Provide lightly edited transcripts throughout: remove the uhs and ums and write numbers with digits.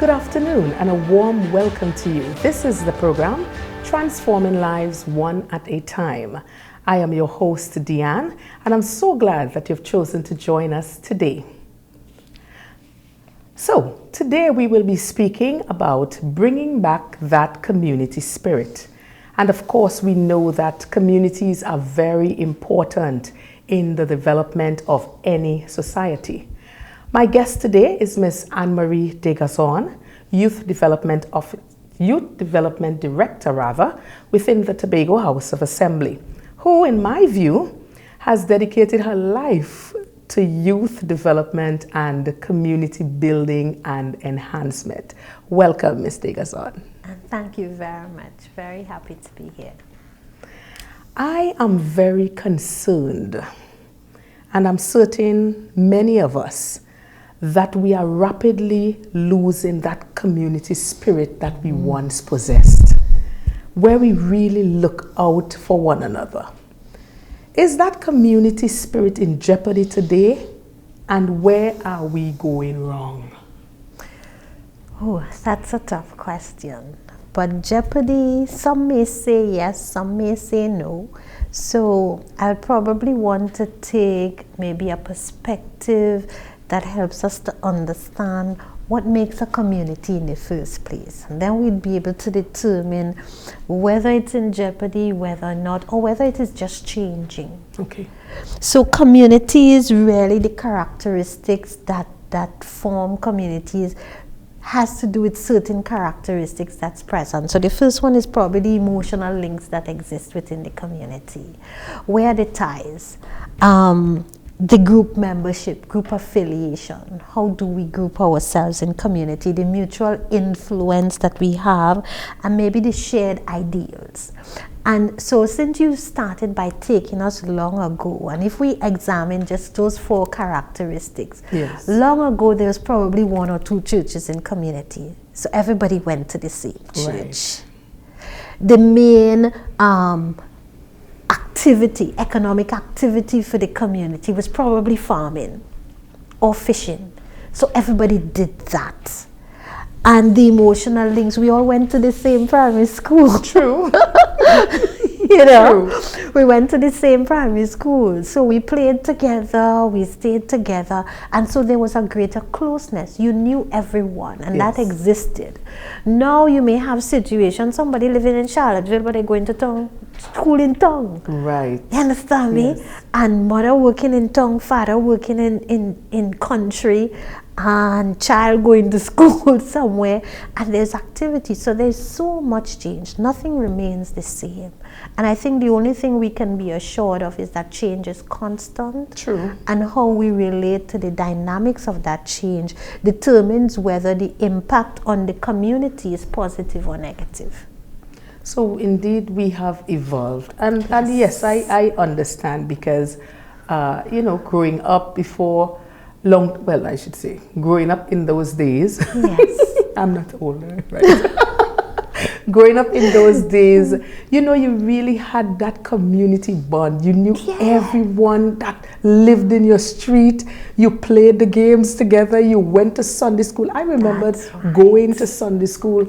Good afternoon and a warm welcome to you. This is the program Transforming Lives One at a Time. I am your host, Deanne, and I'm so glad that you've chosen to join us today. So, today we will be speaking about bringing back that community spirit. And of course, we know that communities are very important in the development of any society. My guest today is Ms. Anne-Marie Degazon, Youth Development Director within the Tobago House of Assembly, who, in my view, has dedicated her life to youth development and community building and enhancement. Welcome, Ms. Degazon. Thank you very much. Very happy to be here. I am very concerned, and I'm certain many of us, that we are rapidly losing that community spirit that we once possessed, where we really look out for one another. Is that community spirit in jeopardy today? And where are we going wrong? Oh, that's a tough question. But jeopardy, some may say yes, some may say no. So I'd probably want to take maybe a perspective that helps us to understand what makes a community in the first place. And then we'd be able to determine whether it's in jeopardy, whether or not, or whether it is just changing. Okay. So community is really the characteristics that form communities, has to do with certain characteristics that's present. So the first one is probably the emotional links that exist within the community. Where are the ties? The group membership, group affiliation. How do we group ourselves in community? The mutual influence that we have, and maybe the shared ideals. And so since you started by taking us long ago, and if we examine just those 4 characteristics, yes. Long ago there was probably 1 or 2 churches in community. So everybody went to the same church. Right. The main economic activity for the community was probably farming or fishing. So everybody did that. And the emotional links, we all went to the same primary school. True. You know, True. We went to the same primary school. So we played together, we stayed together. And so there was a greater closeness. You knew everyone, and yes. that existed. Now you may have situations, somebody living in Charlottesville, but they're going to town, school in town. Right. You understand me? Yes. And mother working in town, father working in country, and child going to school somewhere, and there's activity. So there's so much change. Nothing remains the same. And I think the only thing we can be assured of is that change is constant. True. And how we relate to the dynamics of that change determines whether the impact on the community is positive or negative. So indeed we have evolved. And yes, I understand because, growing up growing up in those days. Yes. I'm not older, right? Growing up in those days, you really had that community bond. You knew everyone that lived in your street. You played the games together. You went to Sunday school. I remember going to Sunday school.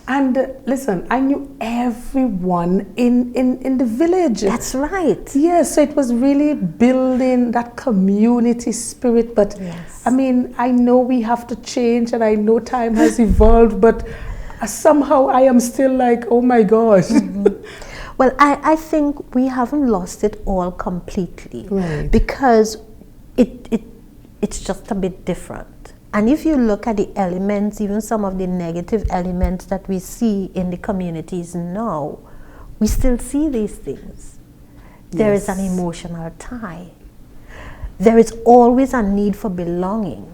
And listen, I knew everyone in the village. That's right. Yes, so it was really building that community spirit. But yes. I mean, I know we have to change, and I know time has evolved, but somehow I am still like, oh my gosh. Mm-hmm. Well, I think we haven't lost it all completely. Right. Because it's just a bit different. And if you look at the elements, even some of the negative elements that we see in the communities now, we still see these things. There is an emotional tie. There is always a need for belonging.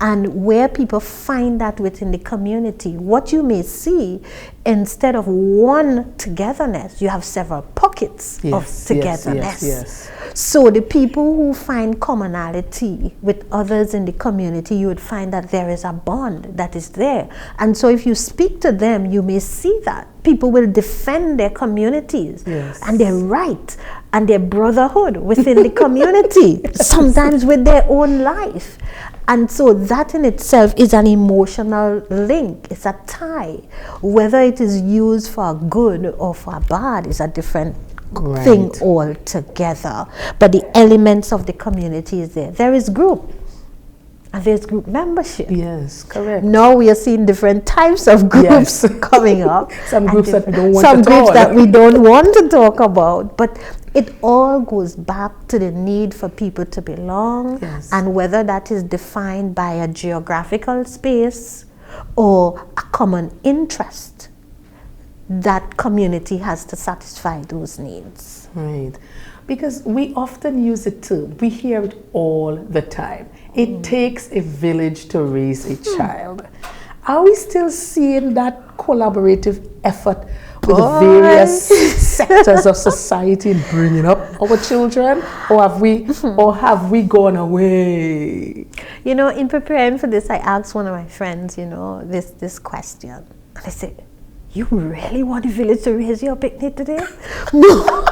And where people find that within the community, what you may see, instead of one togetherness, you have several pockets of togetherness. Yes. So the people who find commonality with others in the community, you would find that there is a bond that is there. And so if you speak to them, you may see that people will defend their communities and their right and their brotherhood within the community, sometimes with their own life. And so that in itself is an emotional link. It's a tie. Whether it is used for good or for bad is a different thing altogether. But the elements of the community is there. There is group. And there's group membership. Yes, correct. Now we are seeing different types of groups coming up. Some groups that we don't want some to groups talk. that we don't want to talk about. But it all goes back to the need for people to belong, and whether that is defined by a geographical space or a common interest, that community has to satisfy those needs. Right. Because we often use it too. We hear it all the time. It takes a village to raise a child. Are we still seeing that collaborative effort with the various sectors of society in bringing up our children? Or have we gone away? You know, in preparing for this, I asked one of my friends, you know, this question. And I said, you really want the village to raise your picnic today? No.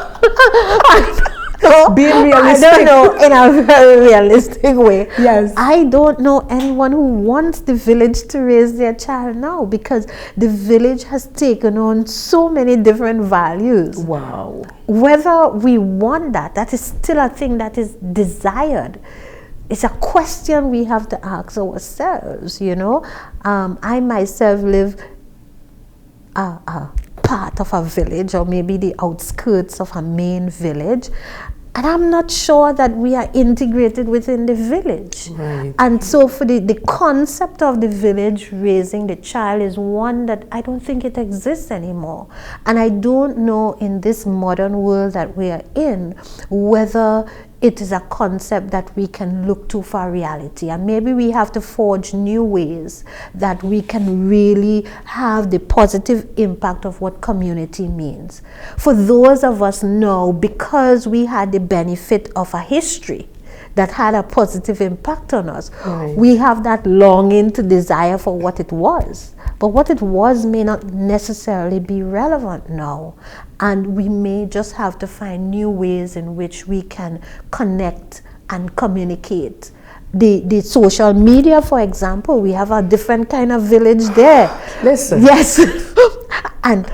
Being realistic. I don't know, in a very realistic way. Yes. I don't know anyone who wants the village to raise their child now, because the village has taken on so many different values. Wow. Whether we want that is still a thing that is desired. It's a question we have to ask ourselves, you know. I myself live part of a village, or maybe the outskirts of a main village, and I'm not sure that we are integrated within the village. Right. And so for the concept of the village raising the child is one that I don't think it exists anymore. And I don't know, in this modern world that we are in, whether it is a concept that we can look to for reality. And maybe we have to forge new ways that we can really have the positive impact of what community means. For those of us now, because we had the benefit of a history that had a positive impact on us, we have that longing to desire for what it was. But what it was may not necessarily be relevant now. And we may just have to find new ways in which we can connect and communicate. The social media, for example, we have a different kind of village there. Listen. Yes. And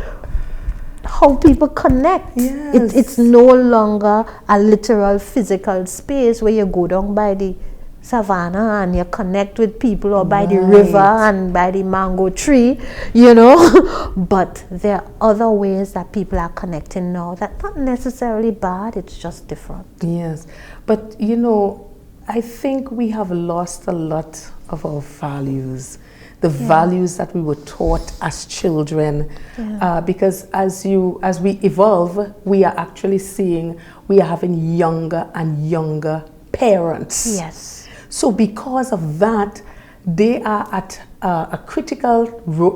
how people connect. Yes. It's no longer a literal physical space where you go down by the savannah and you connect with people, or by the river and by the mango tree, you know. But there are other ways that people are connecting now that's not necessarily bad, it's just different. Yes. But you know, I think we have lost a lot of our values, the values that we were taught as children, because as we evolve, we are actually seeing, we are having younger and younger parents. Yes. So because of that, they are at a critical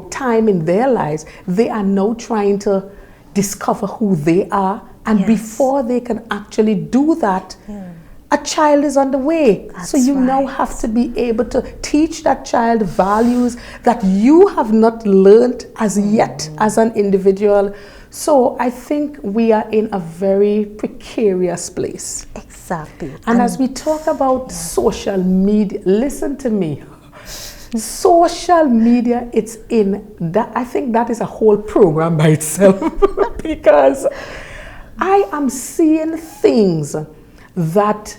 time in their lives. They are now trying to discover who they are. And before they can actually do that, a child is on the way. That's so you now have to be able to teach that child values that you have not learned as yet as an individual. So I think we are in a very precarious place. Exactly. And as we talk about social media, listen to me. Social media, it's in that. I think that is a whole program by itself because I am seeing things that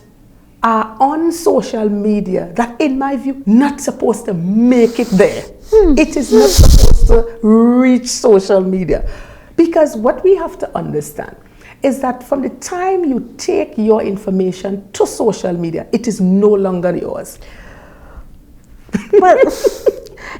are on social media that, in my view, not supposed to make it there. It is not supposed to reach social media. Because what we have to understand is that from the time you take your information to social media, it is no longer yours. Well,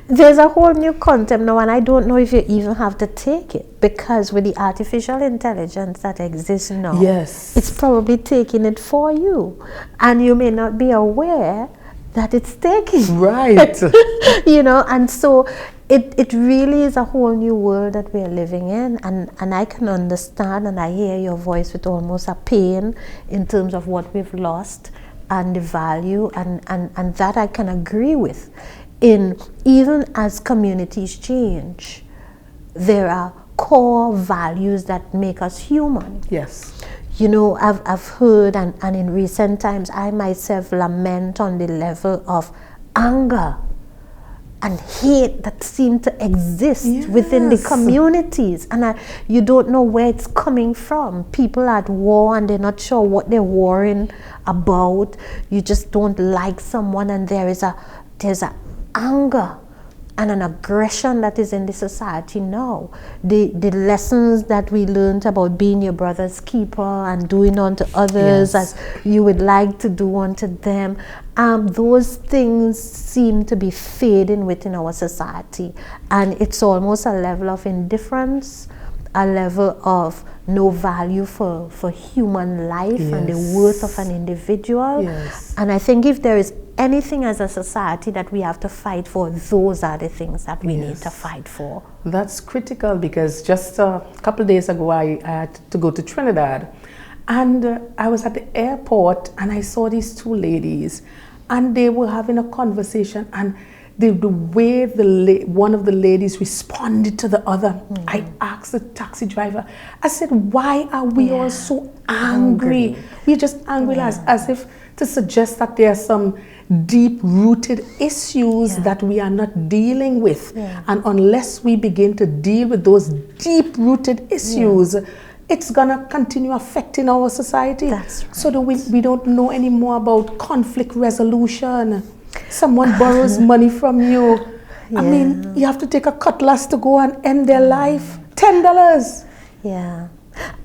there's a whole new concept now, and I don't know if you even have to take it, because with the artificial intelligence that exists now, it's probably taking it for you, and you may not be aware that it's taking. Right. You know, and so it really is a whole new world that we're living in, and I can understand, and I hear your voice with almost a pain in terms of what we've lost and the value, and that I can agree with. In even as communities change, there are core values that make us human. Yes. You know, I've heard, and in recent times, I myself lament on the level of anger and hate that seem to exist within the communities, and you don't know where it's coming from. People are at war and they're not sure what they're warring about. You just don't like someone, and there's a anger and an aggression that is in the society now. The lessons that we learned about being your brother's keeper and doing unto others as you would like to do unto them, those things seem to be fading within our society, and it's almost a level of indifference, a level of no value for human life and the worth of an individual. And I think if there is anything as a society that we have to fight for, those are the things that we need to fight for. That's critical, because just a couple of days ago I had to go to Trinidad, and I was at the airport and I saw these two ladies, and they were having a conversation, and the way one of the ladies responded to the other, I asked the taxi driver, I said, why are we all so angry? We're just angry as if to suggest that there are some deep-rooted issues that we are not dealing with. And unless we begin to deal with those deep-rooted issues, it's gonna continue affecting our society. That's right. So that we don't know anymore about conflict resolution. Someone borrows money from you. I mean, you have to take a cutlass to go and end their life. $10. Yeah.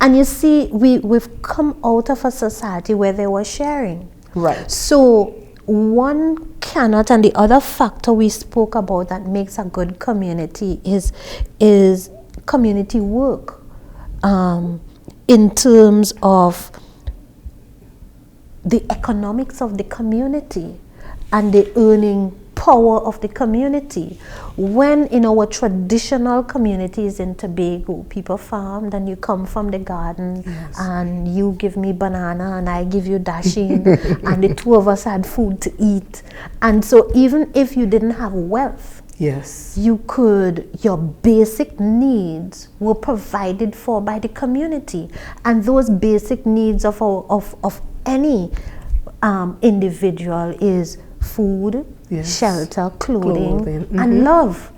And you see, we've come out of a society where they were sharing. Right. So one cannot, and the other factor we spoke about that makes a good community is community work, in terms of the economics of the community and the earning power of the community. When in our traditional communities in Tobago, people farmed, and you come from the garden and you give me banana and I give you dasheen and the two of us had food to eat. And so even if you didn't have wealth, your basic needs were provided for by the community. And those basic needs of any individual is food, shelter, clothing, and love,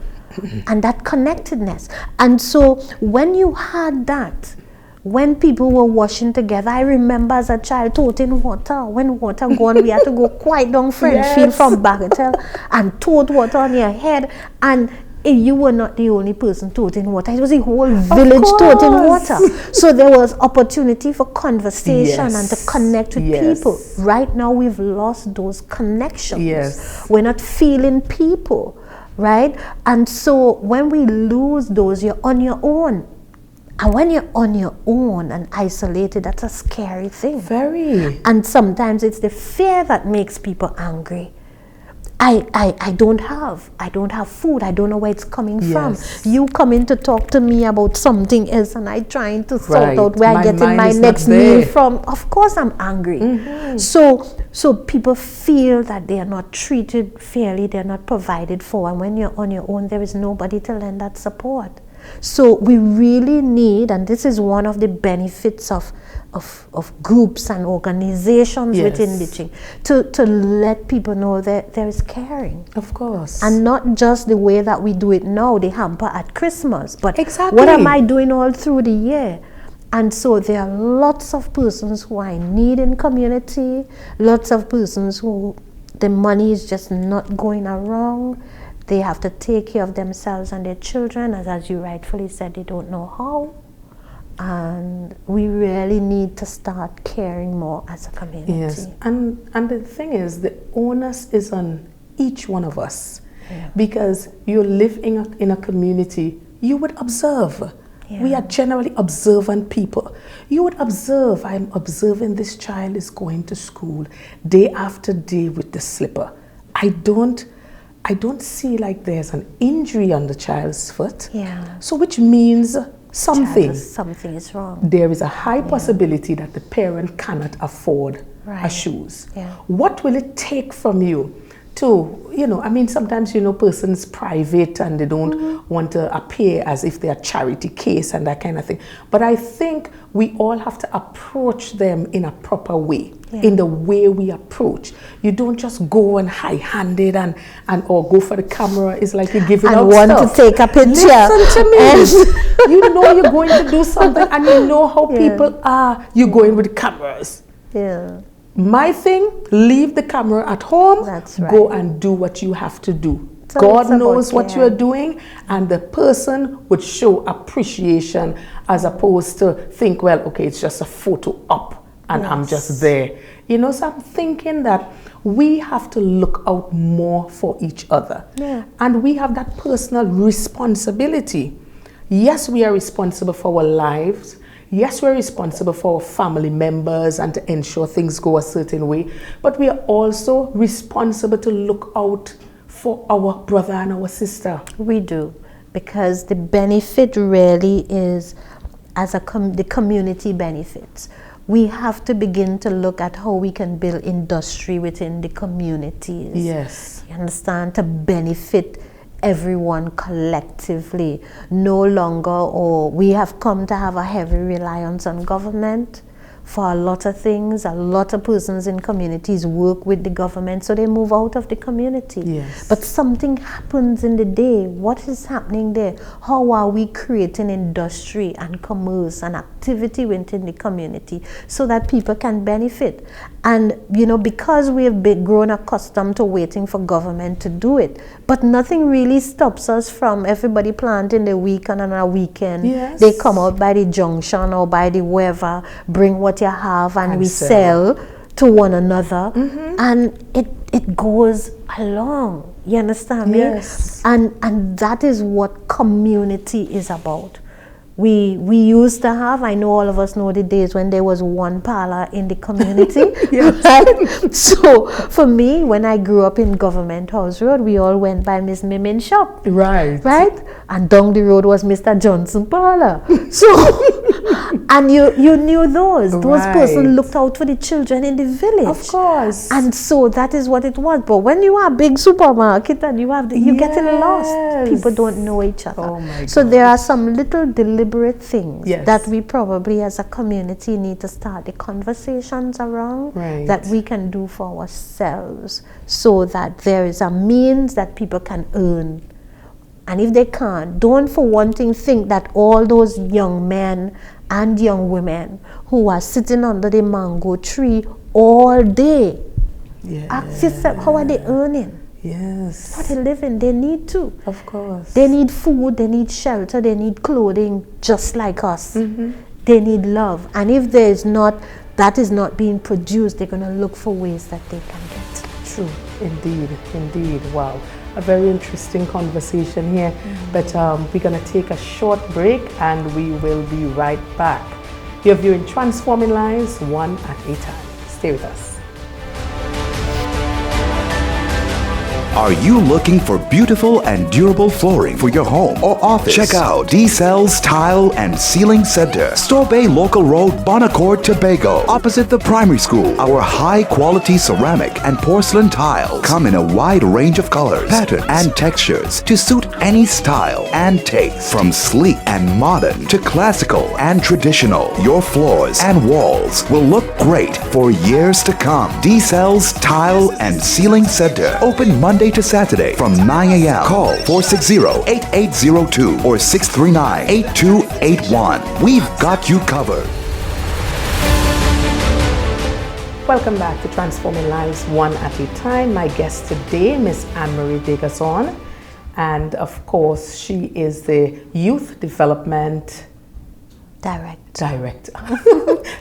and that connectedness. And so when you had that, when people were washing together, I remember as a child toting water. When water gone, we had to go quite down Frenchfield from Bagatelle and tote water on your head. And you were not the only person toting water. It was the whole village toting water. So there was opportunity for conversation and to connect with people. Right now, we've lost those connections. We're not feeling people, right? And so when we lose those, you're on your own. And when you're on your own and isolated, that's a scary thing. Very. And sometimes it's the fear that makes people angry. I don't have food. I don't know where it's coming from. You come in to talk to me about something else, and I trying to sort out where I'm getting my next meal from. Of course I'm angry. So people feel that they are not treated fairly, they're not provided for, and when you're on your own, there is nobody to lend that support. So we really need, and this is one of the benefits of groups and organizations within Litching, to let people know that there is caring. Of course. And not just the way that we do it now, the hamper at Christmas, but what am I doing all through the year? And so there are lots of persons who are in need in community, lots of persons who the money is just not going around. They have to take care of themselves and their children, as you rightfully said, they don't know how. And we really need to start caring more as a community. Yes, and the thing is, the onus is on each one of us. Because you live in a community, you would observe. We are generally observant people. You would observe, I'm observing this child is going to school day after day with the slipper. I don't I don't see like there's an injury on the child's foot. Yeah. So which means something. Something is wrong. There is a high possibility that the parent cannot afford a shoes. Yeah. What will it take from you to, I mean, sometimes, persons private and they don't want to appear as if they're a charity case and that kind of thing. But I think we all have to approach them in a proper way, in the way we approach. You don't just go and high-handed and or go for the camera. It's like you're giving out want stuff. to take a picture. Listen to me. You know you're going to do something and you know how people are. You're going with cameras. Yeah. My thing, leave the camera at home. That's right. Go and do what you have to do. So God it's knows about what care. you're doing, and the person would show appreciation as opposed to think, well, okay, it's just a photo up and I'm just there. So I'm thinking that we have to look out more for each other. Yeah. And we have that personal responsibility. Yes, we are responsible for our lives. Yes, we're responsible for our family members and to ensure things go a certain way, but we are also responsible to look out for our brother and our sister. We do, because the benefit really is as the community benefits. We have to begin to look at how we can build industry within the communities. Yes. You understand? To benefit everyone collectively. No longer, or we have come to have a heavy reliance on government for a lot of things. A lot of persons in communities work with the government, so they move out of the community. Yes. But something happens in the day. What is happening there? How are we creating industry and commerce and activity within the community so that people can benefit? And because we have grown accustomed to waiting for government to do it, but nothing really stops us from everybody planting the weekend and on a weekend. Yes. They come out by the junction or by the wherever, bring what you have, and we sell to one another, and it goes along. You understand me? Yes. And that is what community is about. We used to have, I know all of us know the days when there was one parlor in the community. Right? So for me, when I grew up in Government House Road, we all went by Miss Mimin's shop. Right. Right? And down the road was Mr. Johnson parlor. So, and you knew those. Those persons looked out for the children in the village. Of course. And so that is what it was. But when you are a big supermarket and you getting lost, people don't know each other. Oh my so God. there are some little deliberate things Yes. that we probably as a community need to start the conversations around, that we can do for ourselves, so that there is a means that people can earn. And if they can't, don't for one thing think that all those young men and young women who are sitting under the mango tree all day, ask yourself, how are they earning? Yes. For the living, they need to. Of course. They need food, they need shelter, they need clothing, just like us. They need love. And if that is not being produced, they're going to look for ways that they can get. True. Indeed. Wow. A very interesting conversation here. But we're going to take a short break and we will be right back. You're viewing Transforming Lives One at a Time. Stay with us. Are you looking for beautiful and durable flooring for your home or office? Check out D-Cells Tile and Ceiling Center, Store Bay Local Road, Bonaccord, Tobago, opposite the primary school. Our high-quality ceramic and porcelain tiles come in a wide range of colors, patterns, and textures to suit any style and taste. From sleek and modern to classical and traditional, your floors and walls will look great for years to come. D-Cells Tile and Ceiling Center, open Monday to Saturday from 9 a.m. Call 460-8802 or 639-8281. We've got you covered. Welcome back to Transforming Lives One at a Time. My guest today, Miss Anne-Marie Degason, and of course, she is the Youth Development Director.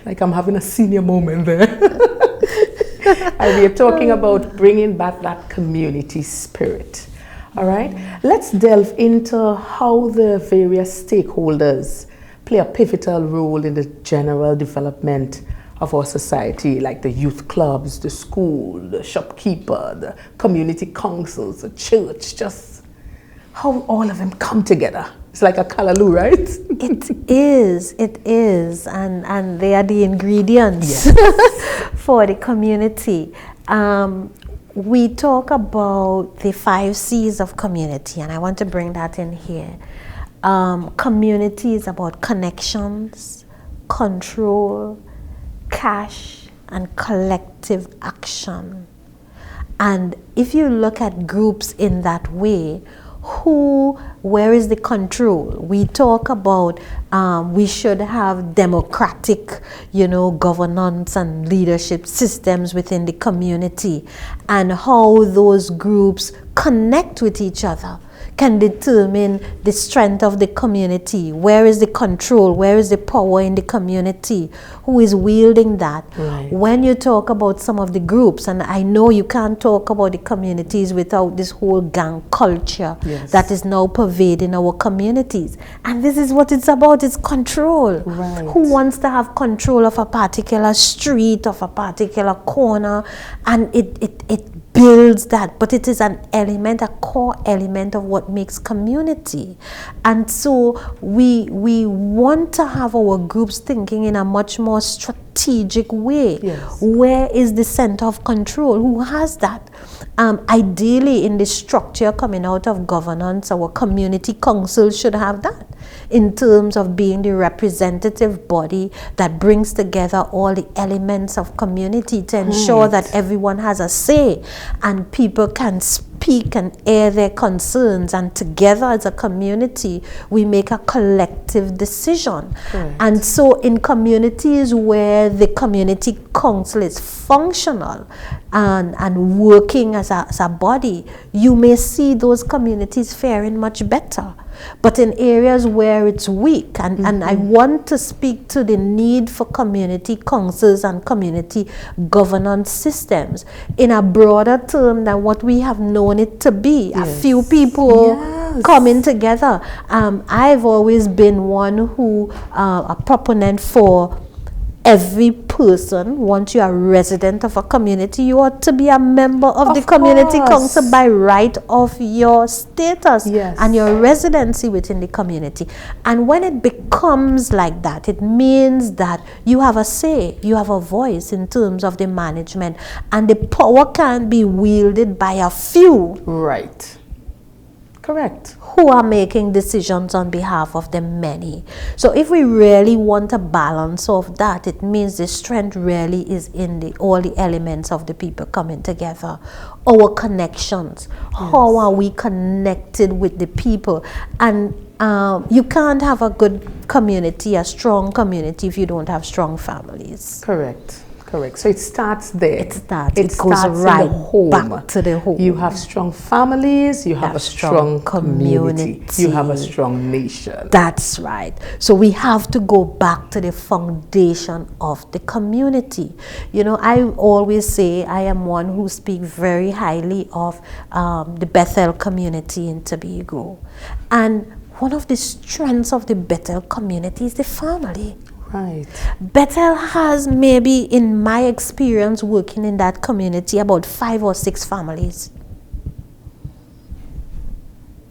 Like I'm having a senior moment there. And we are talking about bringing back that community spirit. All right, let's delve into how the various stakeholders play a pivotal role in the general development of our society, like the youth clubs, the school, the shopkeeper, the community councils, the church, just how all of them come together. It's like a kalaloo, right? It is, and they are the ingredients for the community. We talk about the 5 C's of community, and I want to bring that in here. Community is about connections, control, cash, and collective action. And if you look at groups in that way, where is the control? We talk about we should have democratic, governance and leadership systems within the community, and how those groups connect with each other can determine the strength of the community. Where is the control? Where is the power in the community? Who is wielding that? Right. When you talk about some of the groups, and I know you can't talk about the communities without this whole gang culture that is now pervading our communities. And this is what it's about, it's control. Right. Who wants to have control of a particular street, of a particular corner? And it builds that, but it is an element, a core element of what makes community. And so we want to have our groups thinking in a much more strategic way. Yes. Where is the center of control? Who has that? Ideally, in the structure coming out of governance, our community council should have that, in terms of being the representative body that brings together all the elements of community to ensure that everyone has a say and people can speak and air their concerns, and together as a community we make a collective decision. Correct. And so in communities where the community council is functional and working as a body, you may see those communities faring much better. But in areas where it's weak, and I want to speak to the need for community councils and community governance systems in a broader term than what we have known it to be. A few people coming together. I've always been one who, a proponent for every person. Once you are a resident of a community, you ought to be a member of the community council by right of your status and your residency within the community. And when it becomes like that, it means that you have a say, you have a voice in terms of the management, and the power can be wielded by a few. Right. Correct. Who are making decisions on behalf of the many. So if we really want a balance of that, it means the strength really is in all the elements of the people coming together. Our connections. How are we connected with the people? And you can't have a good community, a strong community, if you don't have strong families. Correct. So it starts there. It goes right back to the home. You have strong families, you have a strong community, you have a strong nation. That's right. So we have to go back to the foundation of the community. I always say I am one who speaks very highly of the Bethel community in Tobago. And one of the strengths of the Bethel community is the family. Right. Bethel has, maybe in my experience working in that community, about 5 or 6 families.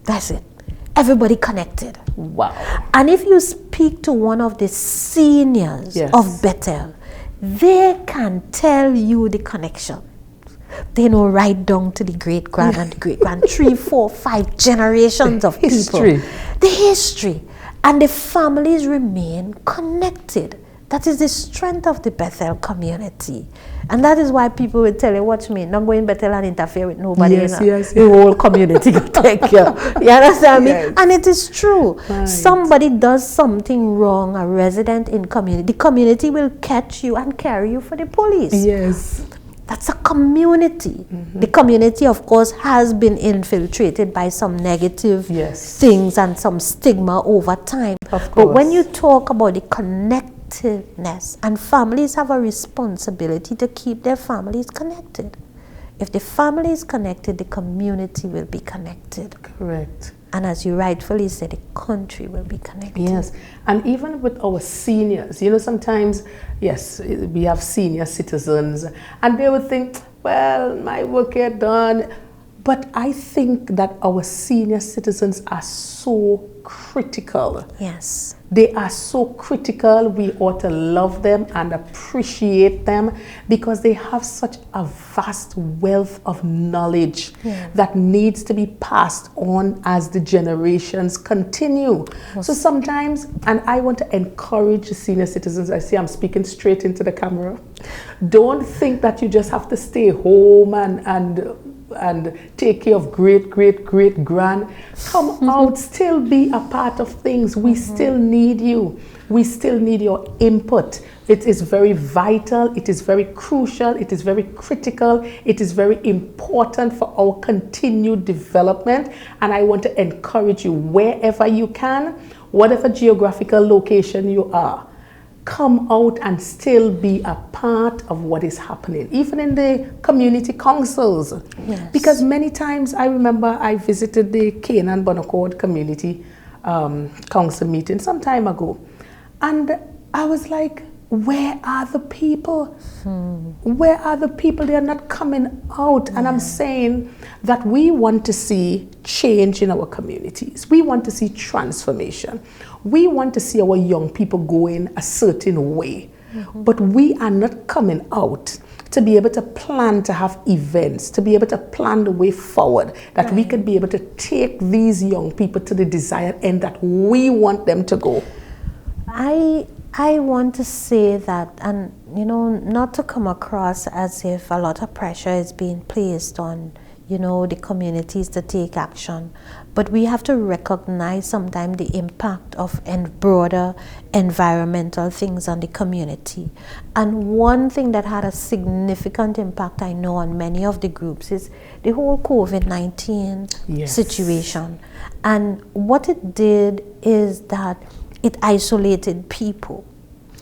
That's it. Everybody connected. Wow. And if you speak to one of the seniors of Bethel, they can tell you the connection. They know right down to the great-grand and the great-grand, 3, 4, 5 generations of people. The history. And the families remain connected. That is the strength of the Bethel community. And that is why people will tell you, watch me, not go in Bethel and interfere with nobody. The whole community will take care. You understand me? And it is true. Right. Somebody does something wrong, a resident in community, the community will catch you and carry you for the police. Yes. That's a community. The community, of course, has been infiltrated by some negative things and some stigma over time. But when you talk about the connectiveness, and families have a responsibility to keep their families connected. If the family is connected, the community will be connected. Correct. And as you rightfully said, the country will be connected. Yes, and even with our seniors, sometimes, yes, we have senior citizens, and they would think, well, my work here done. But I think that our senior citizens are so critical. Yes. They are so critical. We ought to love them and appreciate them because they have such a vast wealth of knowledge that needs to be passed on as the generations continue. So sometimes, and I want to encourage the senior citizens, I see I'm speaking straight into the camera. Don't think that you just have to stay home and take care of great grand. Come out, still be a part of things. We still need you. We still need your input. It is very vital. It is very crucial. It is very critical. It is very important for our continued development. And I want to encourage you, wherever you can, whatever geographical location you are, come out and still be a part of what is happening, even in the community councils. Yes. Because many times I remember I visited the Canaan Bonaccord Community Council meeting some time ago, and I was like, where are the people? Where are the people? They are not coming out. And I'm saying that we want to see change in our communities. We want to see transformation. We want to see our young people going a certain way. But we are not coming out to be able to plan to have events, to be able to plan the way forward, that we can be able to take these young people to the desired end that we want them to go. I want to say that, and not to come across as if a lot of pressure is being placed on, the communities to take action, but we have to recognize sometimes the impact of broader environmental things on the community. And one thing that had a significant impact, I know, on many of the groups is the whole COVID-19 situation. And what it did is that it isolated people.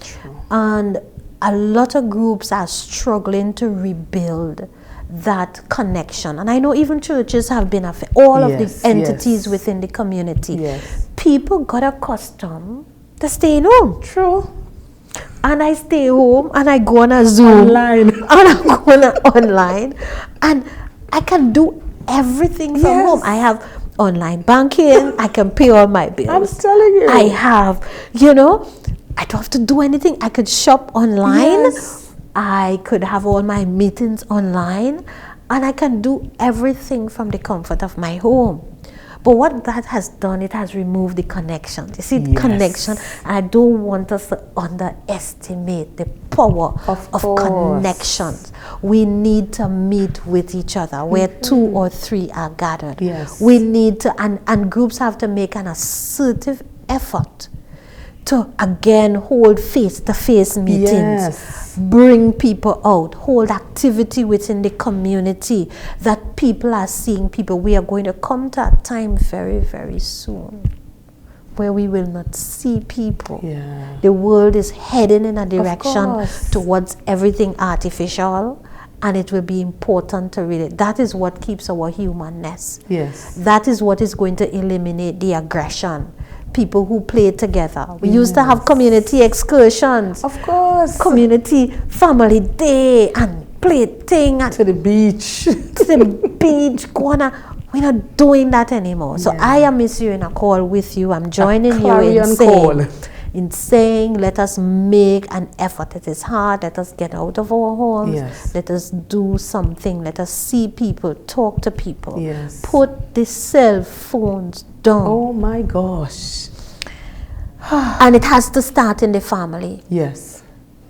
True. And a lot of groups are struggling to rebuild that connection. And I know even churches have been affected, all of the entities within the community. Yes. People got accustomed to staying home. True. And I stay home and I go on a Zoom. Online. And I go on online. And I can do everything from home. I have online banking. I can pay all my bills. I'm telling you. I have, I don't have to do anything. I could shop online. Yes. I could have all my meetings online. And I can do everything from the comfort of my home. But what that has done, it has removed the connection. You see, the connection. And I don't want us to underestimate the power of connections. We need to meet with each other where 2 or 3 are gathered. Yes. We need to, and groups have to make an assertive effort to again hold face-to-face meetings, bring people out, hold activity within the community, that people are seeing people. We are going to come to a time very, very soon where we will not see people. The world is heading in a direction towards everything artificial, and it will be important to read it. That is what keeps our humanness. That is what is going to eliminate the aggression. People who play together. We used to have community excursions. Of course. Community family day and play thing. And to the beach. To the beach. We're not doing that anymore. So I am in a call with you. I'm joining you in saying, let us make an effort. It is hard. Let us get out of our homes. Let us do something. Let us see people, talk to people. Put the cell phones down. Oh my gosh. And it has to start in the family.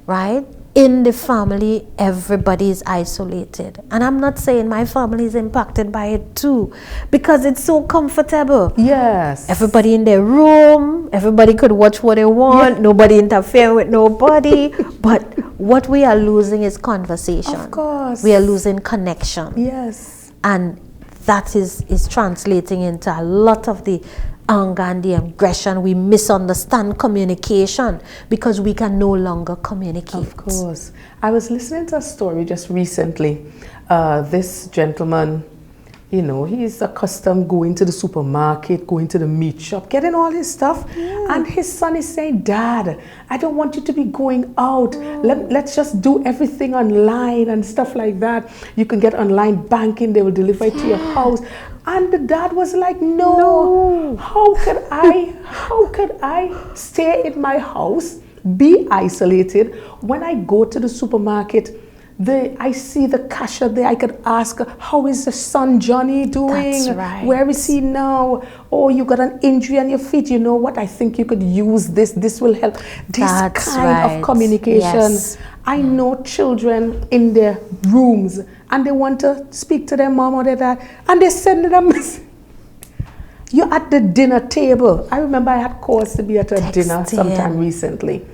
Right? In the family, everybody is isolated. And I'm not saying my family is impacted by it too, because it's so comfortable. Everybody in their room, everybody could watch what they want, nobody interfering with nobody. But what we are losing is conversation. Of course. We are losing connection. And that is translating into a lot of the anger and the aggression. We misunderstand communication because we can no longer communicate. Of course. I was listening to a story just recently. This gentleman, You know, he's accustomed going to the supermarket, going to the meat shop, getting all his stuff. And his son is saying, Dad, I don't want you to be going out. Let's just do everything online and stuff like that. You can get online banking, they will deliver it to your house. And the dad was like, no. How could I stay in my house, be isolated? When I go to the supermarket, I see the cashier there. I could ask her, how is the son Johnny doing? That's right. Where is he now? Oh, you got an injury on your feet. You know what? I think you could use this. This will help. This kind of communication. Yes. I know children in their rooms and they want to speak to their mom or their dad and they send them. You're at the dinner table. I remember I had cause to be at a dinner sometime recently.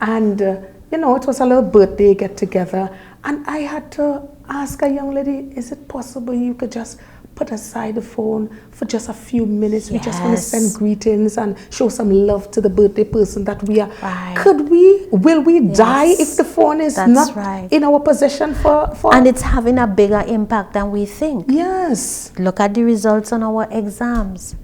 And, you know, it was a little birthday get together. And I had to ask a young lady, is it possible you could just put aside the phone for just a few minutes? We just want to send greetings and show some love to the birthday person that we are. Will we die if the phone is not in our possession for... And it's having a bigger impact than we think. Yes. Look at the results on our exams.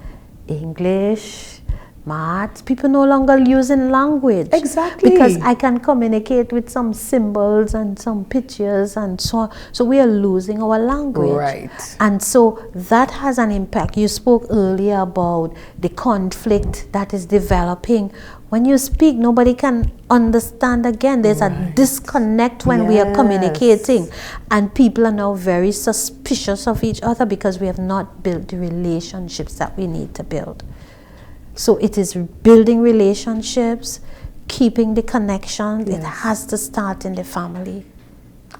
English, maths, people no longer using language. Exactly. Because I can communicate with some symbols and some pictures and so on. So we are losing our language. Right. And so that has an impact. You spoke earlier about the conflict that is developing. When you speak, nobody can understand again. There's a disconnect when we are communicating. And people are now very suspicious of each other because we have not built the relationships that we need to build. So it is building relationships, keeping the connection. It has to start in the family.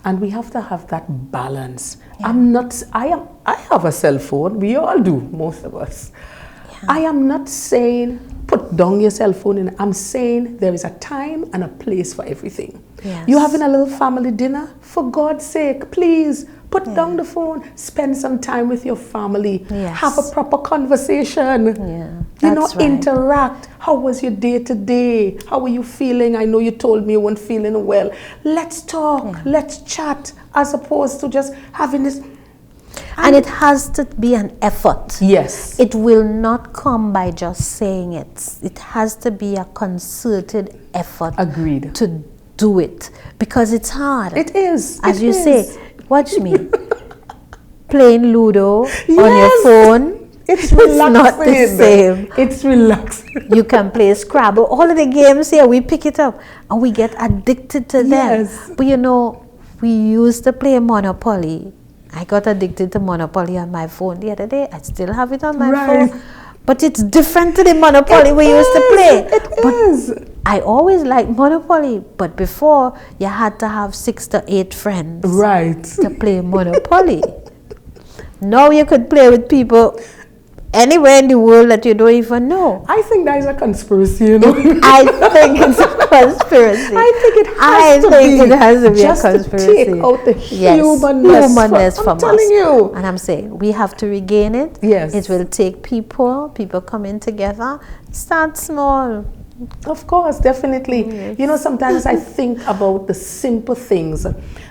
And we have to have that balance. I have a cell phone. We all do, most of us. I am not saying put down your cell phone. And I'm saying there is a time and a place for everything. You're having a little family dinner. For God's sake, please put down the phone. Spend some time with your family. Have a proper conversation. You know, interact. How was your day today? How are you feeling? I know you told me you weren't feeling well. Let's talk. Let's chat. As opposed to just having this... And it has to be an effort. Yes. It will not come by just saying it. It has to be a concerted effort. Agreed. To do it. Because it's hard. It is. As you say, watch me. Playing Ludo on your phone. It's not the same. It's relaxing. You can play Scrabble. All of the games here, we pick it up and we get addicted to them. Yes. But you know, we used to play Monopoly. I got addicted to Monopoly on my phone the other day. I still have it on my phone. But it's different to the Monopoly we used to play. It is. I always liked Monopoly. But before, you had to have 6 to 8 friends. Right. To play Monopoly. Now you could play with people anywhere in the world that you don't even know. I think that is a conspiracy, you know. I think it's a conspiracy. I think it has to be a conspiracy. To take out the humanness from us. I'm telling you. And I'm saying we have to regain it. Yes. It will take people coming together. Start small. Of course, definitely. Yes. You know, sometimes I think about the simple things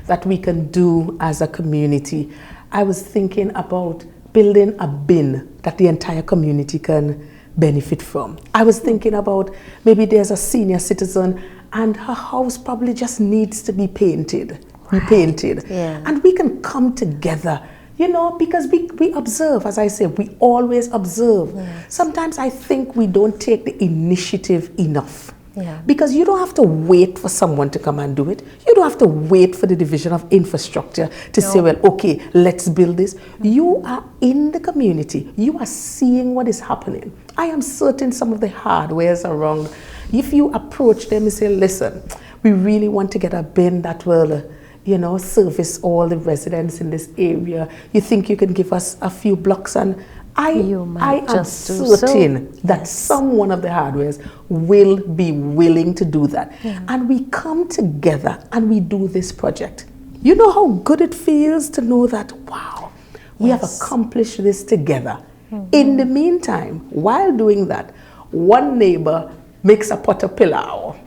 that we can do as a community. I was thinking about building a bin that the entire community can benefit from. I was thinking about maybe there's a senior citizen and her house probably just needs to be repainted. Yeah. And we can come together, you know, because we observe, as I say, we always observe. Yes. Sometimes I think we don't take the initiative enough. Yeah. Because you don't have to wait for someone to come and do it. You don't have to wait for the division of infrastructure to say, well, okay, let's build this. You are in the community. You are seeing what is happening. I am certain some of the hardwares around, if you approach them and say, listen, we really want to get a bin that will, you know, service all the residents in this area. You think you can give us a few blocks and I am certain that some one of the hardwares will be willing to do that. Yeah. And we come together and we do this project. You know how good it feels to know that, wow, we have accomplished this together. Mm-hmm. In the meantime, while doing that, one neighbor makes a pot of pilau.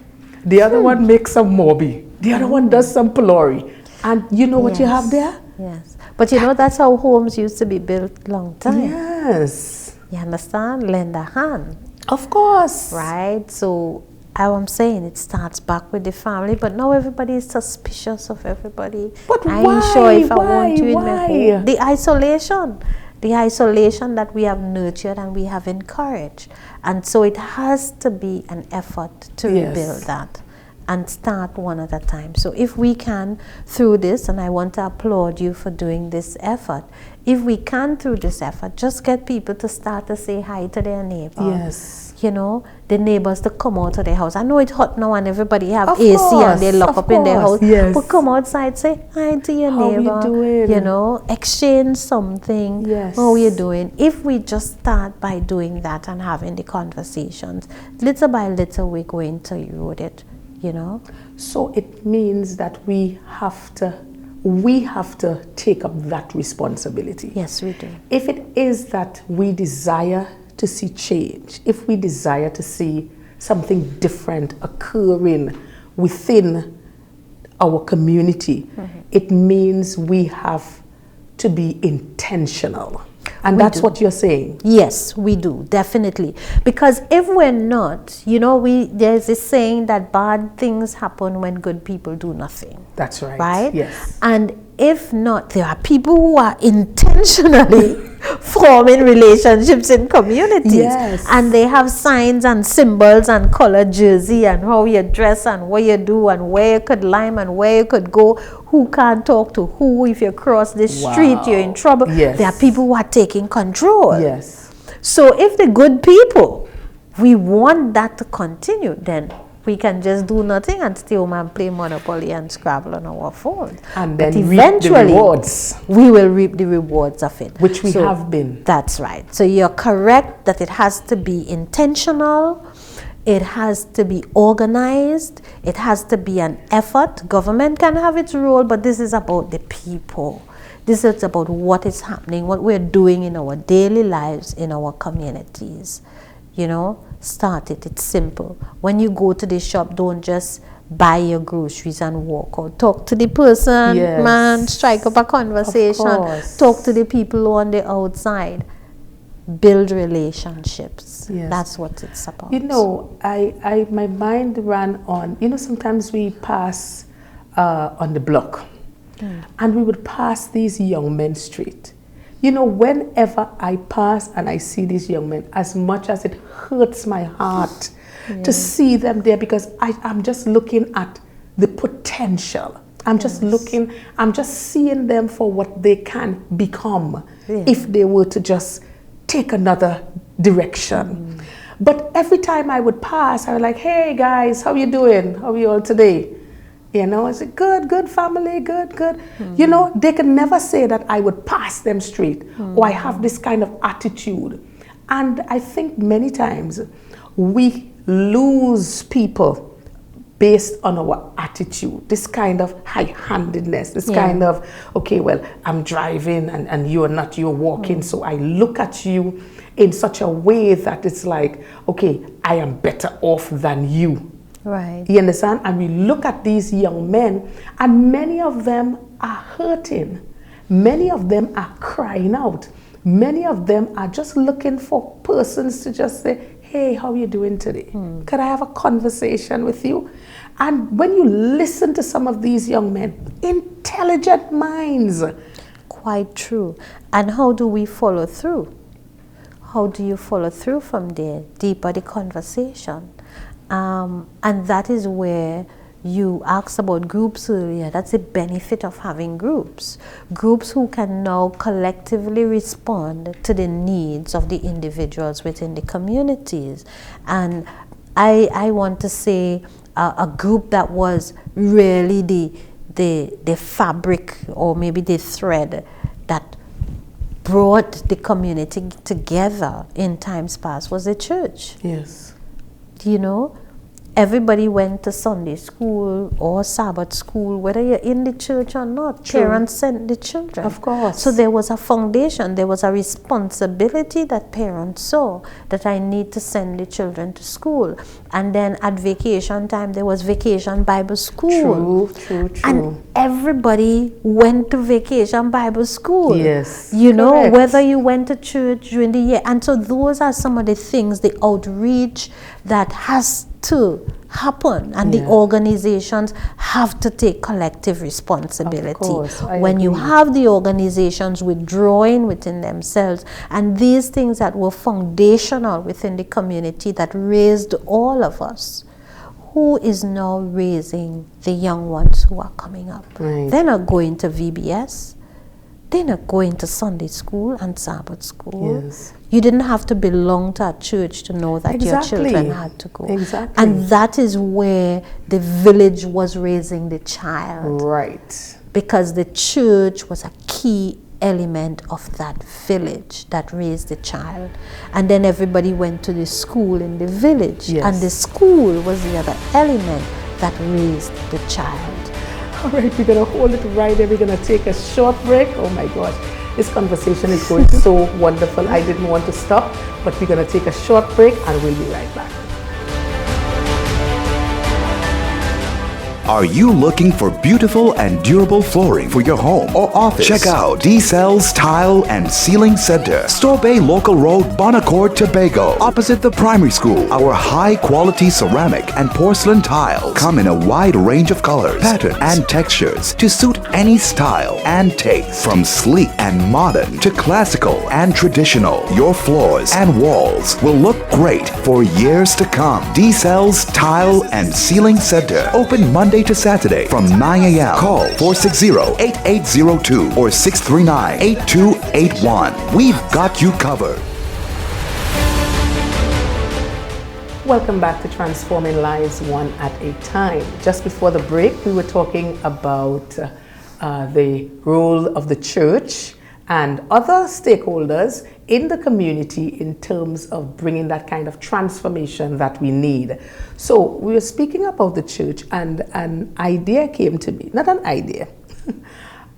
The other one makes some mobi. The other one does some pulori. And you know what you have there? Yes. But you know, that's how homes used to be built long time. Yes. You understand? Lend a hand. Of course. Right? So I'm saying it starts back with the family, but now everybody is suspicious of everybody. But I why? ain't sure if I want you in my Why? home. The isolation that we have nurtured and we have encouraged. And so it has to be an effort to Yes. rebuild that and start one at a time. So if we can through this, and I want to applaud you for doing this effort, if we can through this effort, just get people to start to say hi to their neighbor. Yes. You know, the neighbors to come out of their house. I know it's hot now and everybody have Of AC course, and they lock of up in their house. course, yes. But come outside, say hi to your How you neighbor. doing? You know, exchange something. Yes. How you doing? If we just start by doing that and having the conversations, little by little we're going to erode it, you know. So it means that we have to take up that responsibility. Yes, we do. If it is that we desire to see change, if we desire to see something different occurring within our community, it means we have to be intentional. And We that's do. what you're saying. Yes, we do, definitely. Because if we're not, you know, there's this saying that bad things happen when good people do nothing. That's right. Right? Yes. And if not, there are people who are intentionally forming relationships in communities. Yes. And they have signs and symbols and color jersey and how you dress and what you do and where you could lime and where you could go, who can't talk to who. If you cross the street, you're in trouble. Yes. There are people who are taking control. Yes. So if the good people, we want that to continue, then we can just do nothing and stay home and play Monopoly and Scrabble on our phones. And But then reap the eventually, rewards, we will reap the rewards of it. which we So have been. That's right. So you're correct that it has to be intentional. It has to be organized. It has to be an effort. Government can have its role, but this is about the people. This is about what is happening, what we're doing in our daily lives, in our communities. You know, start it. It's simple. When you go to the shop, don't just buy your groceries and walk out. Talk to the person, Yes. man. Strike up a conversation. course. Talk to the people on the outside. Build relationships. Yes. That's what it's about. You know, my mind ran on, you know, sometimes we pass on the block and we would pass these young men street. You know, whenever I pass and I see these young men, as much as it hurts my heart to see them there, because I'm just looking at the potential. I'm just seeing them for what they can become if they were to just take another direction. But every time I would pass, I was like, hey guys, how you doing? How are you all today? You know, I said, good family, good. You know, they could never say that I would pass them straight or I have this kind of attitude. And I think many times we lose people based on our attitude, this kind of high-handedness, this kind of, okay, well, I'm driving and you're walking, so I look at you in such a way that it's like, okay, I am better off than you. Right. You understand? And we look at these young men, and many of them are hurting. Many of them are crying out. Many of them are just looking for persons to just say, hey, how are you doing today? Could I have a conversation with you? And when you listen to some of these young men, intelligent minds. Quite true. And how do we follow through? How do you follow through from there? Deeper the conversation. And that is where you asked about groups earlier. That's the benefit of having groups. Groups who can now collectively respond to the needs of the individuals within the communities. And I want to say a group that was really the fabric or maybe the thread that brought the community together in times past was the church. Yes. You know, everybody went to Sunday school or Sabbath school, whether you're in the church or not. True. Parents sent the children. Of course. So there was a foundation, there was a responsibility that parents saw that I need to send the children to school. And then at vacation time, there was vacation Bible school. True. And everybody went to vacation Bible school. Yes. You know, Correct. whether you went to church during the year. And so those are some of the things, the outreach that has to happen, and the organizations have to take collective responsibility. Of course, I when you agree. have the organizations withdrawing within themselves, and these things that were foundational within the community that raised all of us, who is now raising the young ones who are coming up? Right. They're not going to VBS. They're not going to Sunday school and Sabbath school. Yes. You didn't have to belong to a church to know that your Exactly. children had to go. Exactly. And that is where the village was raising the child, Right. because the church was a key element of that village that raised the child. And then everybody went to the school in the village, Yes. and the school was the other element that raised the child. All right, we're going to hold it right there. We're going to take a short break. Oh my gosh, this conversation is going so wonderful. I didn't want to stop, but we're going to take a short break and we'll be right back. Are you looking for beautiful and durable flooring for your home or office? Check out D-Cells Tile and Ceiling Center, Store Bay Local Road, Bonaccord, Tobago, opposite the primary school. Our high-quality ceramic and porcelain tiles come in a wide range of colors, patterns, and textures to suit any style and taste. From sleek and modern to classical and traditional, your floors and walls will look great for years to come. D-Cells Tile and Ceiling Center, open Monday to Saturday from 9 a.m. Call 460-8802 or 639-8281. We've got you covered. Welcome back to Transforming Lives One at a Time. Just before the break, we were talking about the role of the church and other stakeholders in the community in terms of bringing that kind of transformation that we need. So we were speaking about the church, and an idea came to me. Not an idea.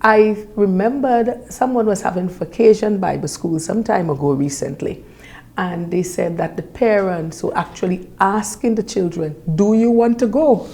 I remembered someone was having Vacation Bible School some time ago recently, and they said that the parents were actually asking the children, do you want to go?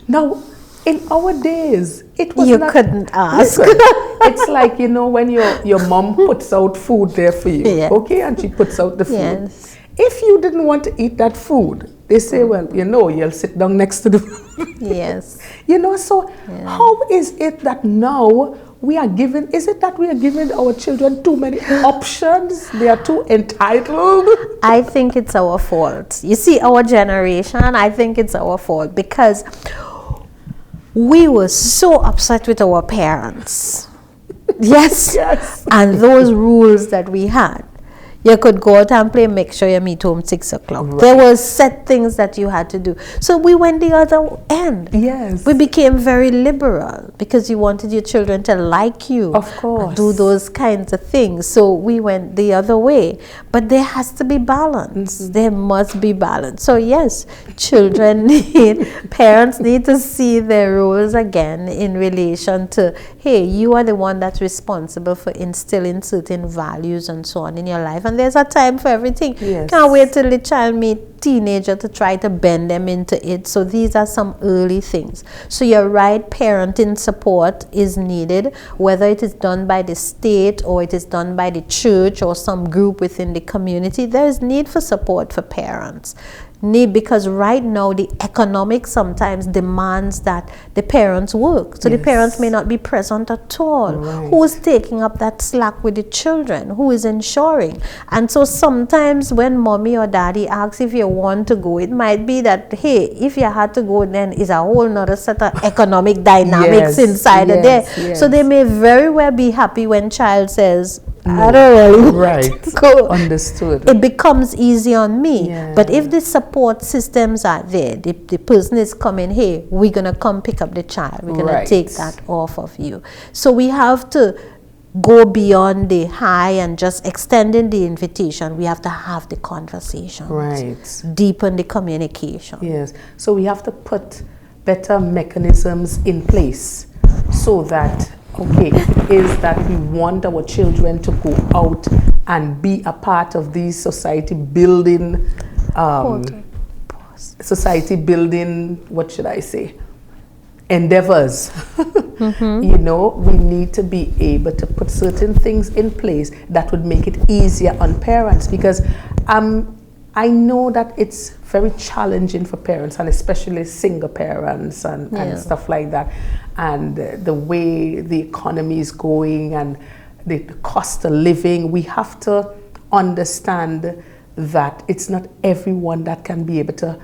Now, in our days, it was You not, couldn't ask. Listen, it's like, you know, when your mom puts out food there for you, Yeah. okay, and she puts out the food. Yes. If you didn't want to eat that food, they say, well, you know, you'll sit down next to the food. Yes. You know, so how is it that now we are given, is it that we are giving our children too many options? They are too entitled? I think it's our fault. You see, our generation, I think it's our fault, because we were so upset with our parents. Yes. Yes. And those rules that we had. You could go out and play, make sure you meet home 6 o'clock. Right. There were set things that you had to do. So we went the other end. Yes. We became very liberal because you wanted your children to like you. Of course. And do those kinds of things. So we went the other way. But there has to be balance. Mm-hmm. There must be balance. So yes, children parents need to see their roles again in relation to, hey, you are the one that's responsible for instilling certain values and so on in your life. And there's a time for everything. Yes. Can't wait till the child meet teenager to try to bend them into it. So these are some early things. So you're right, parenting support is needed, whether it is done by the state or it is done by the church or some group within the community. There is need for support for parents. Because right now the economic sometimes demands that the parents work. So the Yes. parents may not be present at all. Right. Who is taking up that slack with the children? Who is ensuring? And so sometimes when mommy or daddy asks if you want to go, it might be that, hey, if you had to go, then is a whole nother set of economic dynamics Yes, inside of there. yes. So they may very well be happy when child says, I don't really want Right. to go. Understood. It becomes easy on me. Yeah. But if the support systems are there, the person is coming, hey, we're going to come pick up the child. We're going Right. to take that off of you. So we have to go beyond the hi and just extending the invitation. We have to have the conversation. Right. Deepen the communication. Yes. So we have to put better mechanisms in place so that, okay, if it is that we want our children to go out and be a part of these society building, what should I say, endeavors. You know, we need to be able to put certain things in place that would make it easier on parents, because I know that it's very challenging for parents, and especially single parents and stuff like that, and the way the economy is going and the cost of living. We have to understand that it's not everyone that can be able to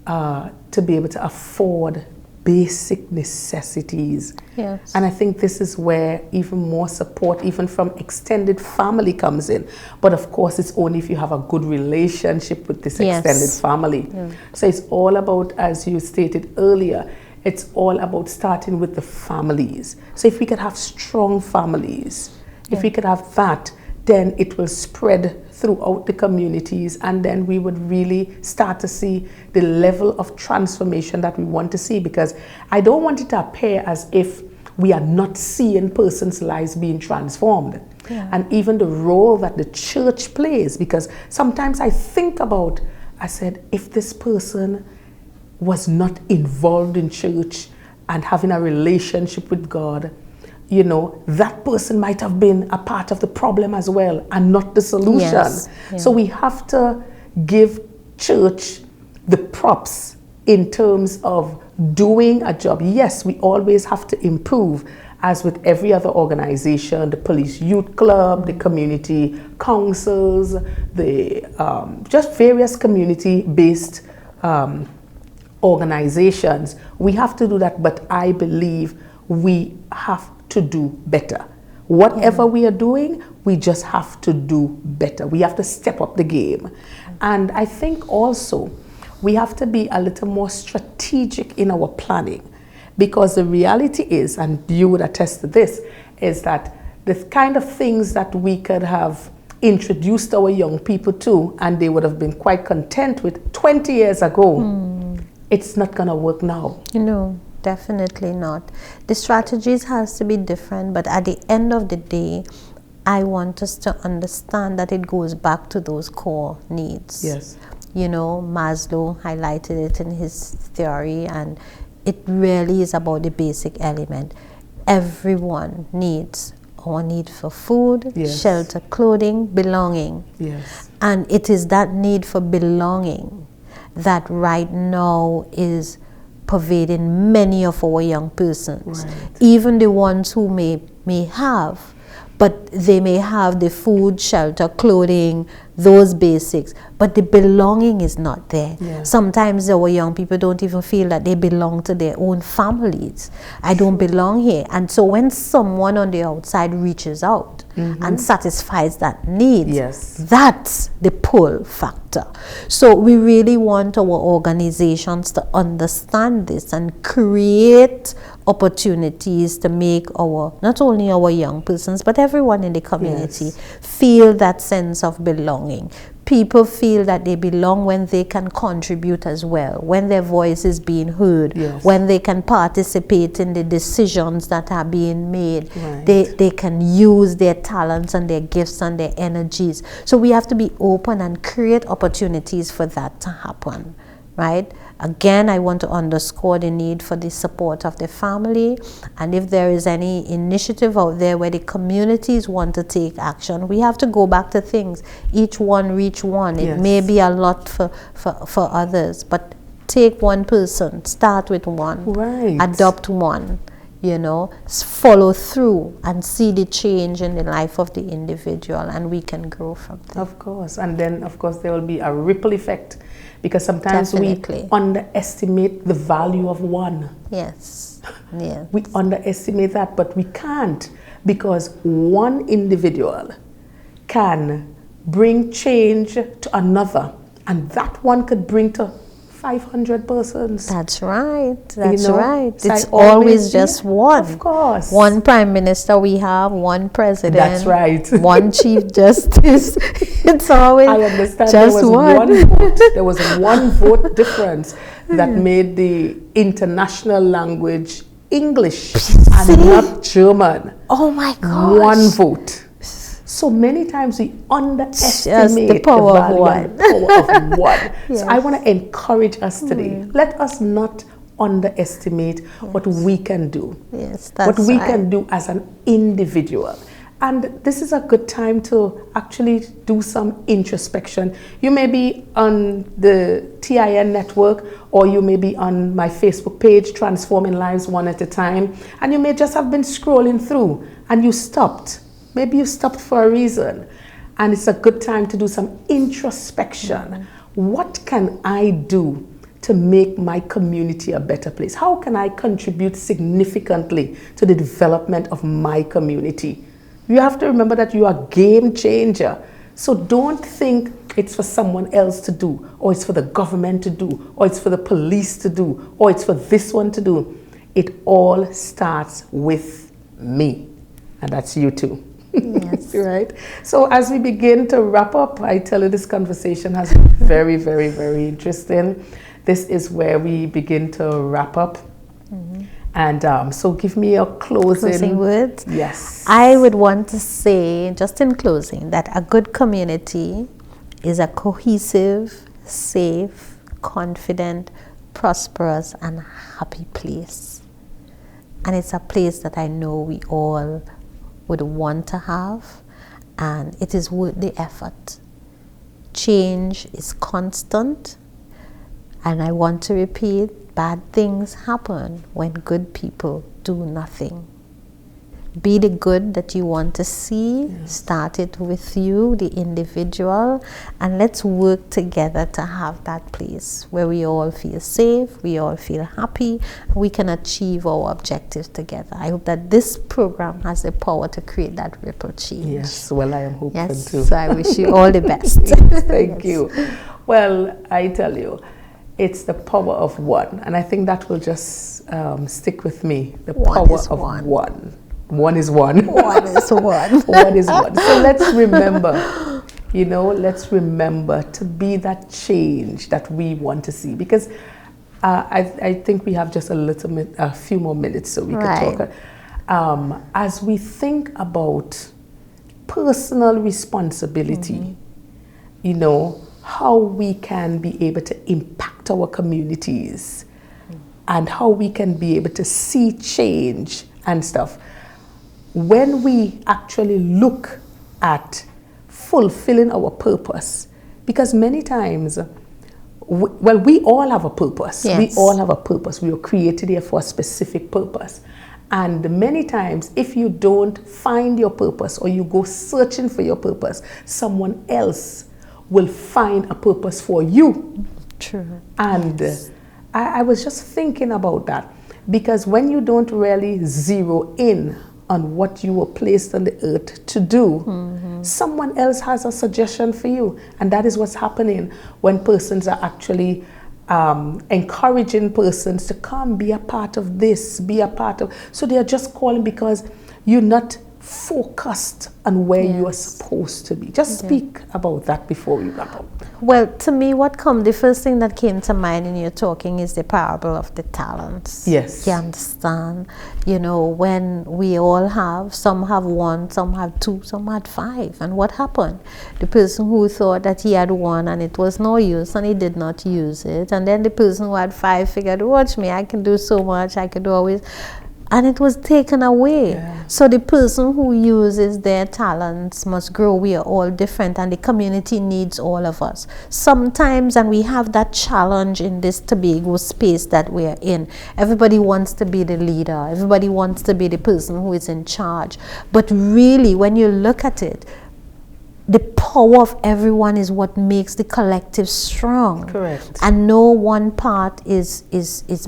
afford basic necessities. Yes. And I think this is where even more support, even from extended family, comes in. But of course, it's only if you have a good relationship with this extended family. So it's all about, as you stated earlier, it's all about starting with the families. So if we could have strong families, if we could have that, then it will spread throughout the communities, and then we would really start to see the level of transformation that we want to see, because I don't want it to appear as if we are not seeing persons' lives being transformed. And even the role that the church plays, because sometimes I think about, I said, if this person was not involved in church and having a relationship with God, you know, that person might have been a part of the problem as well and not the solution. Yes. So we have to give church the props in terms of doing a job. Yes, we always have to improve, as with every other organization, the police youth club, the community councils, the just various community-based organizations. We have to do that, but I believe we have to do better. Whatever we are doing, we just have to do better. We have to step up the game. And I think also we have to be a little more strategic in our planning, because the reality is, and you would attest to this, is that the kind of things that we could have introduced our young people to and they would have been quite content with 20 years ago, it's not going to work now. No. Definitely not. The strategies has to be different, but at the end of the day, I want us to understand that it goes back to those core needs. Yes. You know, Maslow highlighted it in his theory, and it really is about the basic element. Everyone needs our need for food, shelter, clothing, belonging. Yes. And it is that need for belonging that right now is pervading many of our young persons, even the ones who may have, but they may have the food, shelter, clothing, those basics, but the belonging is not there. Sometimes our young people don't even feel that they belong to their own families. I don't belong here. And so when someone on the outside reaches out and satisfies that need, that's the pull factor. So we really want our organizations to understand this and create opportunities to make not only our young persons, but everyone in the community feel that sense of belonging. People feel that they belong when they can contribute as well, when their voice is being heard, when they can participate in the decisions that are being made. They can use their talents and their gifts and their energies. So we have to be open and create opportunities for that to happen, right? Again, I want to underscore the need for the support of the family, and if there is any initiative out there where the communities want to take action, we have to go back to things. Each one reach one. It may be a lot for others, but take one person, start with one, adopt one, you know, follow through and see the change in the life of the individual, and we can grow from there. Of course, and then of course there will be a ripple effect, because sometimes we underestimate the value of one. We underestimate that, but we can't, because one individual can bring change to another, and that one could bring to 500 persons. That's right. That's You know, right. so It's I always just one. Of course. One prime minister we have, one president. That's right. One chief justice. It's always I understand just there was one. vote. There was one vote difference that made the international language English and not German. Oh my gosh. One vote. So many times we underestimate the power of value one. and the power of one. Yes. So I want to encourage us today. Let us not underestimate what we can do. Yes, that's what we right. can do as an individual. And this is a good time to actually do some introspection. You may be on the TIN network, or you may be on my Facebook page, Transforming Lives One at a Time, and you may just have been scrolling through and you stopped. Maybe you stopped for a reason, and it's a good time to do some introspection. What can I do to make my community a better place? How can I contribute significantly to the development of my community? You have to remember that you are a game changer. So don't think it's for someone else to do, or it's for the government to do, or it's for the police to do, or it's for this one to do. It all starts with me, and that's you too. Yes. Right? So as we begin to wrap up, I tell you this conversation has been very, very, very interesting. This is where we begin to wrap up. And so give me a closing words. Yes. I would want to say, just in closing, that a good community is a cohesive, safe, confident, prosperous, and happy place. And it's a place that I know we all would want to have, and it is worth the effort. Change is constant, and I want to repeat, bad things happen when good people do nothing. Be the good that you want to see. Yes. Start it with you, the individual, and let's work together to have that place where we all feel safe, we all feel happy, we can achieve our objectives together. I hope that this program has the power to create that ripple change. Yes, well, I am hoping Yes, too. so I wish you all the best. Thank you. Well, I tell you, it's the power of one, and I think that will just stick with me. The One power is of one. one. One is one. One is one. One is one. So let's remember, let's remember to be that change that we want to see, because I think we have just a few more minutes so we Right. can talk. As we think about personal responsibility, how we can be able to impact our communities and how we can be able to see change and stuff. When we actually look at fulfilling our purpose, because many times, we all have a purpose. Yes. We all have a purpose. We were created here for a specific purpose. And many times, if you don't find your purpose or you go searching for your purpose, someone else will find a purpose for you. True. And I was just thinking about that, because when you don't really zero in on what you were placed on the earth to do, someone else has a suggestion for you. And that is what's happening when persons are actually encouraging persons to come, be a part of this, be a part of. So they are just calling because you're not focused on where you are supposed to be. Just speak about that before we wrap up. Well, to me, the first thing that came to mind in your talking is the parable of the talents. Yes. You understand? When we all have, some have 1, some have 2, some had 5. And what happened? The person who thought that he had 1 and it was no use and he did not use it. And then the person who had 5 figured, watch me, I can do so much, I can do always. And it was taken away. Yeah. So the person who uses their talents must grow. We are all different, and the community needs all of us. Sometimes, and we have that challenge in this Tobago space that we are in, everybody wants to be the leader. Everybody wants to be the person who is in charge. But really, when you look at it, the power of everyone is what makes the collective strong. Correct. And no one part is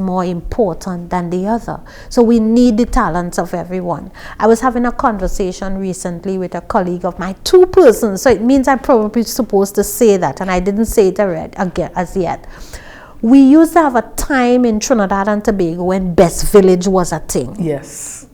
more important than the other. So we need the talents of everyone. I was having a conversation recently with a colleague of mine, 2 persons, so it means I'm probably supposed to say that, and I didn't say it again as yet. We used to have a time in Trinidad and Tobago when Best Village was a thing. Yes.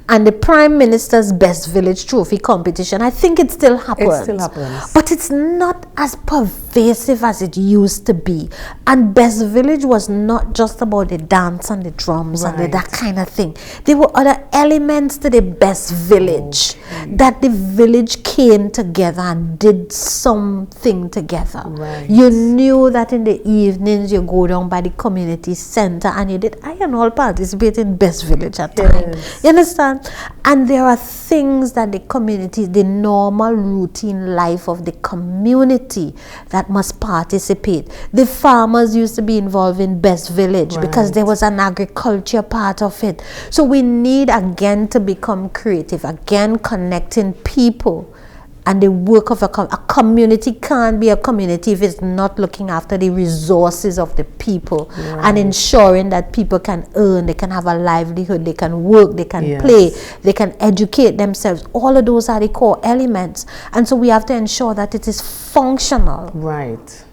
And the Prime Minister's Best Village Trophy competition, I think it still happens. It still happens. But it's not as pervasive as it used to be. And Best Village was not just about the dance and the drums and that kind of thing. There were other elements to the Best Village that the village came together and did something together. Right. You knew that in the evenings you go down by the community center and you did, I and all participate in Best Village at times. You understand? And there are things that the community, the normal routine life of the community that must participate. The farmers used to be involved in Best Village because there was an agriculture part of it. So we need again to become creative, again connecting people. And the work of a community can't be a community if it's not looking after the resources of the people and ensuring that people can earn, they can have a livelihood, they can work, they can play, they can educate themselves. All of those are the core elements. And so we have to ensure that it is functional. Right.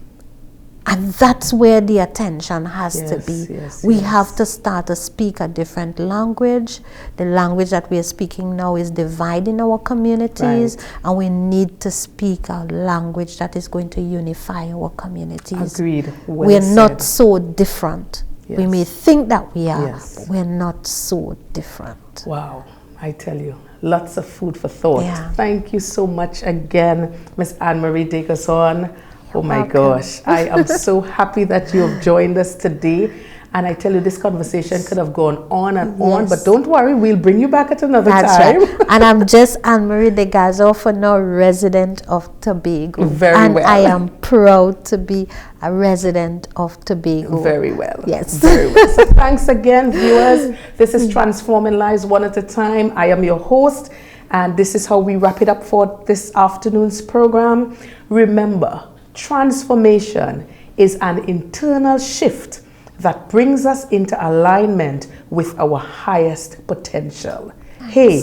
And that's where the attention has to be. We have to start to speak a different language. The language that we are speaking now is dividing our communities, and we need to speak a language that is going to unify our communities. Agreed. Well we're said. not so different. We may think that we are, but we're not so different. Wow, I tell you, lots of food for thought. Yeah. Thank you so much again, Miss Anne-Marie Dickerson. Oh my gosh, I am so happy that you have joined us today. And I tell you, this conversation could have gone on and on, but don't worry, we'll bring you back at another time. Right. And I'm just Anne-Marie Degazo, for now resident of Tobago. Very well. I am proud to be a resident of Tobago. Very well. Yes. Very well. So thanks again, viewers. This is Transforming Lives One at a Time. I am your host, and this is how we wrap it up for this afternoon's program. Remember, transformation is an internal shift that brings us into alignment with our highest potential. Hey,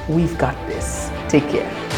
we've got this. Take care.